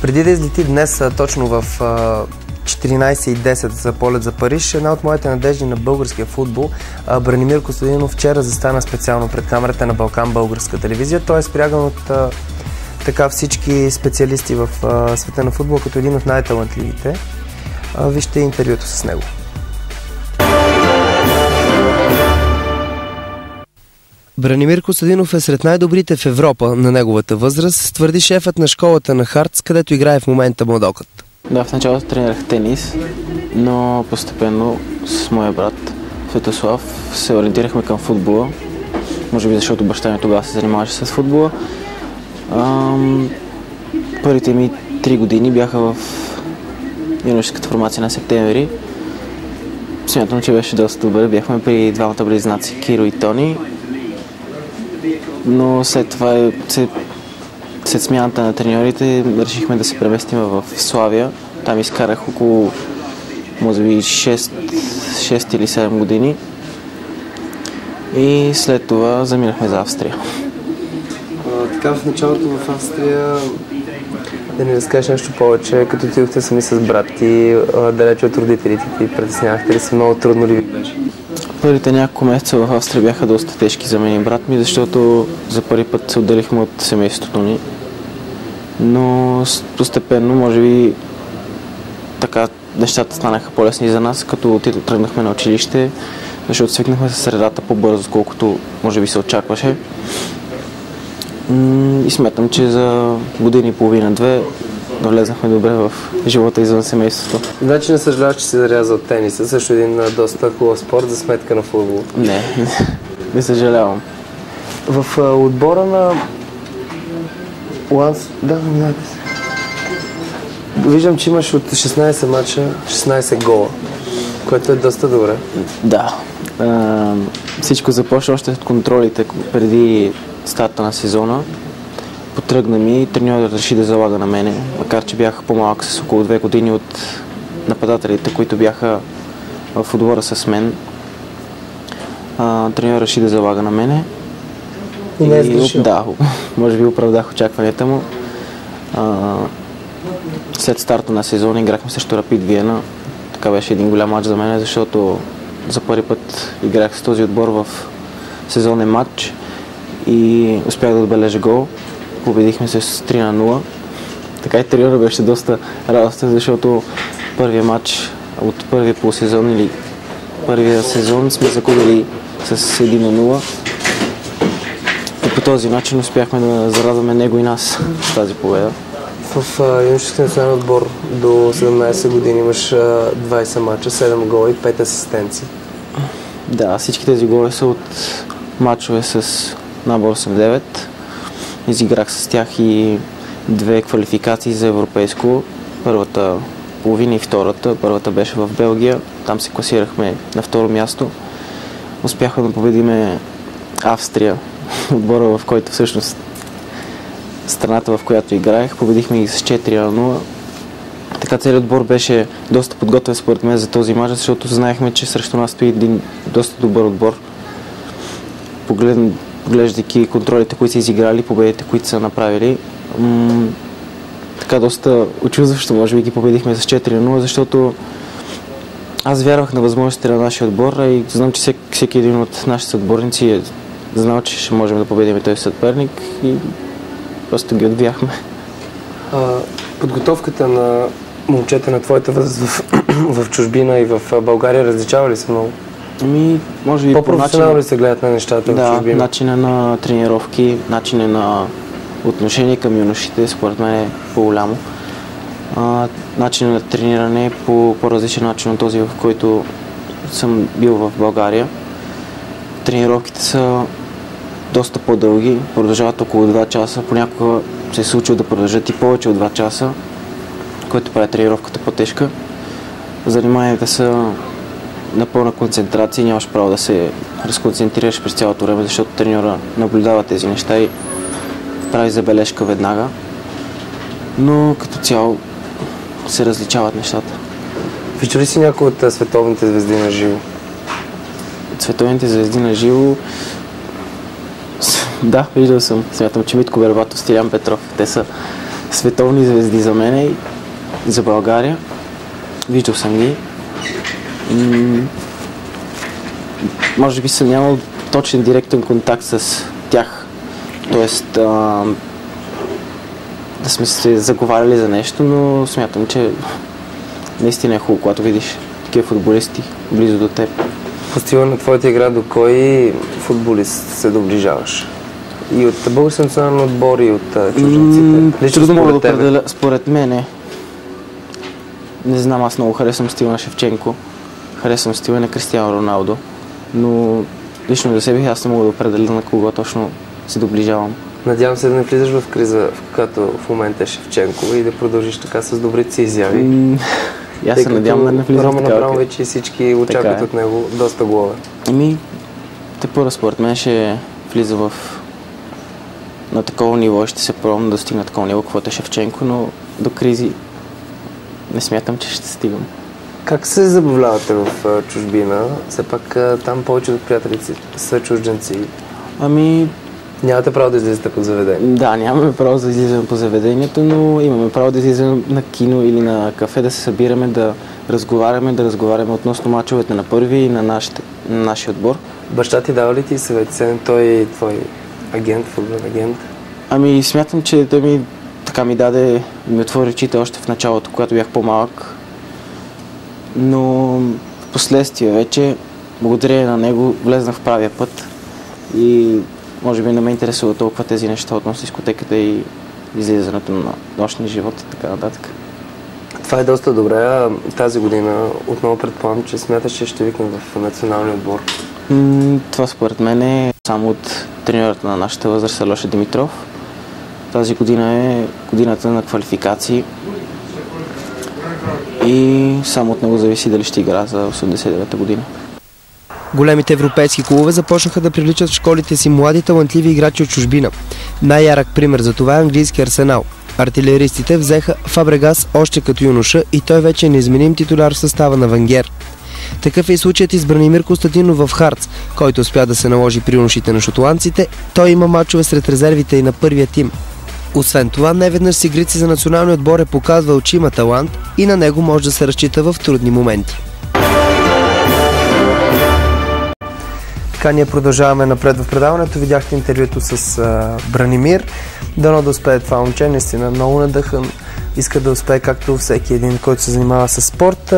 Преди да излети днес точно в 14:10 за полет за Париж, една от моите надежди на българския футбол, Бранимир Костадинов, вчера застана специално пред камерата на Балкан българска телевизия. Той е спряган от всички специалисти в света на футбол като един от най-талантливите. Вижте интервюто с него. Бранимир Костадинов е сред най-добрите в Европа на неговата възраст, твърди шефът на школата на Хартс, където играе в момента младокът. Да, в началото тренирах тенис, но постепенно с моя брат Светослав се ориентирахме към футбола. Може би защото баща ми тогава се занимаваше с футбола. Първите ми 3 години бяха в юношеската формация на Септември. Смятам, че беше доста добър. Бяхме при двамата близнаци, Киро и Тони. Но след това, след смяната на треньорите, решихме да се преместим в Славия. Там изкарах около, може би, 6 или 7 години. И след това заминахме за Австрия. Така в началото в Австрия, да ни разкажеш нещо повече, като отидохте сами с брат ти, далече от родителите ти, притеснявахте ли се, много трудно ли ви беше? Първите няколко месеца в Австрия бяха доста тежки за мен и брат ми, защото за първи път се отделихме от семейството ни. Но постепенно, може би, така нещата станаха по-лесни за нас, като тръгнахме на училище, защото свикнахме с средата по-бързо, колкото може би се очакваше. И смятам, че за година и половина-две влезнахме добре в живота извън семейството. Значи не съжаляваш, че си зарязал тениса, също един доста хубав спорт за сметка на футбол. Не съжалявам. В отбора на Ланс... Да, минайте се. Виждам, че имаш от 16 мача 16 гола, което е доста добре. Да. Всичко започна още от контролите преди старта на сезона. Потръгна ми и треньорът реши да залага на мене, макар че бях по-малък с около 2 години от нападателите, които бяха в отбора с мен. Треньорът реши да залага на мене. И не е сгрешил? Да, може би оправдах очакванията му. След старта на сезона играхме срещу Рапид Виена. Така беше един голям матч за мен, защото за първи път играх с този отбор в сезонен матч и успях да отбележа гол. Победихме се с 3-0. Така и треньорът беше доста радостен, защото първия матч от първия полусезон или първия сезон сме загубили с 1-0. И по този начин успяхме да зарадваме него и нас с тази победа. В юношеския национален отбор до 17 години имаш 20 мача, 7 гола и 5 асистенции. Да, всички тези голи са от мачове с набор 8-9. Изиграх с тях и 2 квалификации за европейско. Първата половина и втората. Първата беше в Белгия. Там се класирахме на второ място. Успяхме да победиме Австрия, отбора, в който всъщност страната, в която играех. Победихме ги с 4-0. Така целият отбор беше доста подготвен според мен за този мач, защото знаехме, че срещу нас стои един доста добър отбор. Поглеждайки контролите, които са изиграли, победите, които са направили. Така доста очудващо, може би ги победихме с 4-0, защото аз вярвах на възможностите на нашия отбор и знам, че всеки един от нашите отборници е знал, че ще можем да победим този съперник и просто ги отвяхме. Подготовката на момчета на твоята възраст в чужбина и в България различава ли се много? Може би по-професионално ли се гледат на нещата в чужбина? Да, начина на тренировки, начина на отношение към юношите, според мен е по-голямо. Начинът на трениране е по по-различен начин от този, в който съм бил в България. Тренировките са доста по-дълги, продължават около 2 часа, понякога се е случило да продължат и повече от 2 часа, което прави тренировката по-тежка. Заниманията са на пълна концентрация, нямаш право да се разконцентрираш през цялото време, защото треньора наблюдава тези неща и прави забележка веднага. Но като цяло се различават нещата. Вижда ли си някои от световните звезди на живо? Световните звезди на живо? Да, виждал съм. Смятам, че Митко Бербатов, Стилян Петров. Те са световни звезди за мен и за България. Виждал съм ги. Може би съм нямал точен директен контакт с тях. Тоест да сме се заговаряли за нещо, но смятам, че наистина е хубаво, когато видиш такива футболисти близо до теб. По стила на твоята игра, до кой футболист се доближаваш? И от българския национален отбор, и от чужденците? Трудно мога да определя. Според мен не знам, аз много харесвам стила на Шевченко, харесвам стила на Кристиано Роналдо, но лично за себе аз не мога да определя на кого точно се доближавам. Надявам се да не влизаш в криза, в която в момента е Шевченко, и да продължиш така с добрите си изяви. Аз се надявам да не влизам в Роман Абрамович и всички очакват от него доста голове. Те първо според мен ще влиза на такова ниво и ще се пробвам да стигна такова ниво, каквото е Шевченко, но до кризи не смятам, че ще стигам. Как се забавлявате в чужбина? Все пак там повече от приятелите са чужденци. Нямате право да излизате по заведение? Да, нямаме право да излизаме по заведението, но имаме право да излизаме на кино или на кафе, да се събираме, да разговаряме относно мачовете на първи и на нашия отбор. Баща ти дава ли ти съвет? Той е твой агент, футболен агент? Смятам, че той ми отвори очите още в началото, когато бях по-малък. Но в последствие вече, благодарение на него, влезнах в правия път и може би не ме интересува толкова тези неща относно дискотеката и излизането на нощния живот и така нататък. Това е доста добре. Тази година отново предполагам, че смяташ, че ще викнат в националния отбор. Това според мен е само от треньората на нашата възраст Алеша Димитров. Тази година е годината на квалификации и само от него зависи дали ще игра за 89-та година. Големите европейски клубове започнаха да привличат в школите си млади талантливи играчи от чужбина. Най-ярък пример за това е английски Арсенал. Артилеристите взеха Фабрегас още като юноша и той вече е неизменим титуляр в състава на Венгер. Такъв е и случаят и с Бранимир Костадинов в Харц, който успя да се наложи при юношите на шотландците. Той има мачове сред резервите и на първия тим. Освен това, неведнъж с игрици за националния отбор е показвал, че има талант и на него може да се разчита в трудни моменти. Така, ние продължаваме напред в предаването. Видяхте интервюто с Бранимир. Дано да успее това момче, наистина много надъхан. Иска да успее както всеки един, който се занимава с спорт.